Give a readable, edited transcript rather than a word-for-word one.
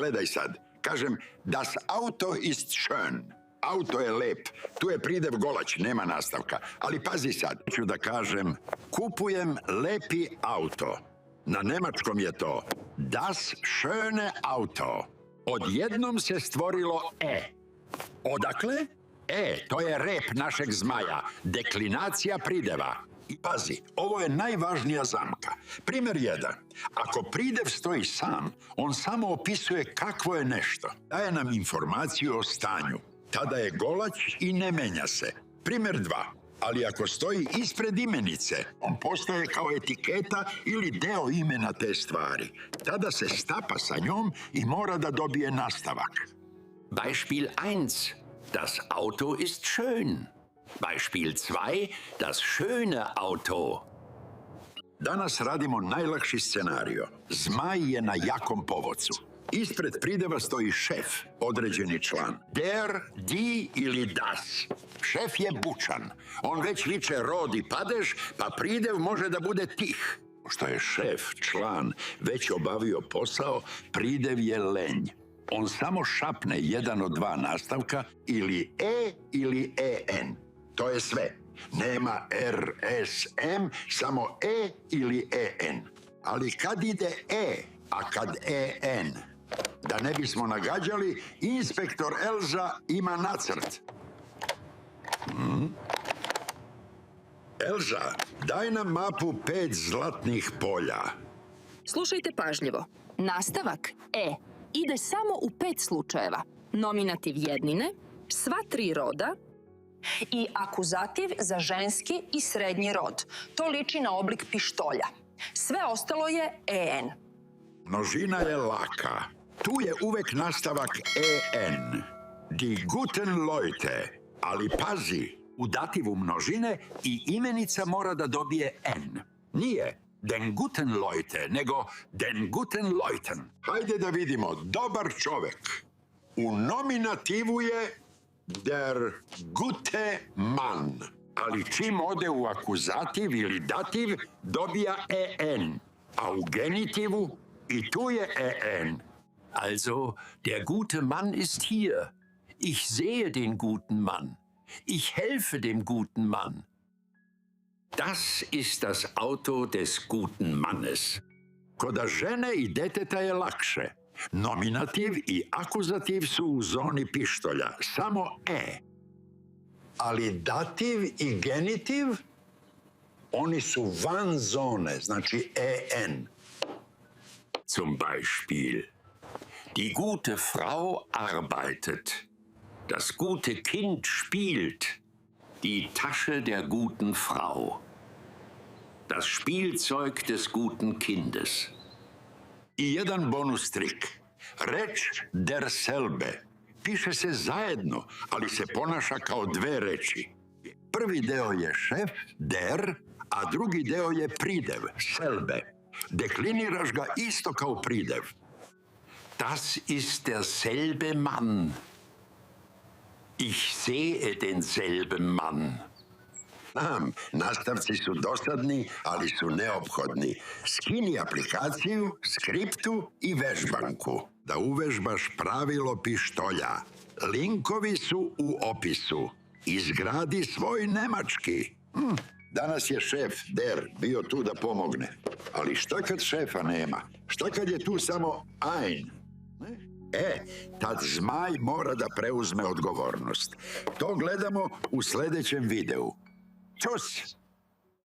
Gledaj sad. Kažem, das Auto ist schön. Auto je lep. Tu je pridev golać, nema nastavka. Ali pazi sad. Ću da kažem, kupujem lepi auto. Na nemačkom je to das schöne Auto. Odjednom se stvorilo E. Odakle? E, to je rep našeg zmaja. Deklinacija prideva. I pazi, ovo je najvažnija zamka. Primjer 1. Ako pridev stoji sam, on samo opisuje kakvo je nešto. Daje nam informaciju o stanju. Tada je golać i ne menja se. Primjer 2. Ali ako stoji ispred imenice, on postaje kao etiketa ili deo imena te stvari. Tada se stapa sa njom i mora da dobije nastavak. Beispiel 1. Das Auto ist schön. Beispiel 2. Das schöne Auto. Danas radimo najlakši scenario. Zmaj je na jakom povodcu. Ispred prideva stoji šef, određeni član. Der, die ili das. Šef je bučan. On već viče rod i padež, pa pridev može da bude tih. Što je šef, član, već obavio posao, pridev je lenj. On samo šapne jedan od dva nastavka ili E ili EN. To je sve. Nema R, S, M, samo E ili EN. Ali kad ide E, a kad EN, da ne bismo nagađali, inspektor Elza ima nacrt. Elza, daj nam mapu 5 zlatnih polja. Slušajte pažljivo. Nastavak E ide samo u 5 slučajeva. Nominativ jednine, sva 3 roda i akuzativ za ženski i srednji rod. To liči na oblik pištolja. Sve ostalo je EN. Množina je laka. Tu je uvek nastavak EN. Die guten Leute. Ali pazi, u dativu množine i imenica mora da dobije N. Nije den guten Leute, nego den guten Leuten. Hajde da vidimo, dobar čovek. U nominativu je der gute Mann. Ali čim ode u akuzativ ili dativ, dobija EN. A u genitivu i tu je EN. Also, der gute Mann ist hier. Ich sehe den guten Mann. Ich helfe dem guten Mann. Das ist das Auto des guten Mannes. Kod žene i deteta je lakše. Nominativ i akuzativ su u zoni pištolja, samo E. Ali dativ i genitiv, oni su van zone, znači EN. Zum Beispiel, die gute Frau arbeitet. Das gute Kind spielt. Die Tasche der guten Frau. Das Spielzeug des guten Kindes. I jedan bonus trik. Reč derselbe piše se zajedno, ali se ponaša kao dve reči. Prvi deo je šef, der, a drugi deo je pridev, selbe. Dekliniraš ga isto kao pridev. Das ist derselbe Mann. Ich sehe denselben Mann. Nastavci su dosadni, ali su neophodni. Skini aplikaciju, skriptu i vežbanku. Da uvežbaš pravilo pištolja. Linkovi su u opisu. Izgradi svoj nemački. Danas je šef, der, bio tu da pomogne. Ali šta kad šefa nema? Šta kad je tu samo ein? Tad zmaj mora da preuzme odgovornost. To gledamo u sljedećem videu. Ćus!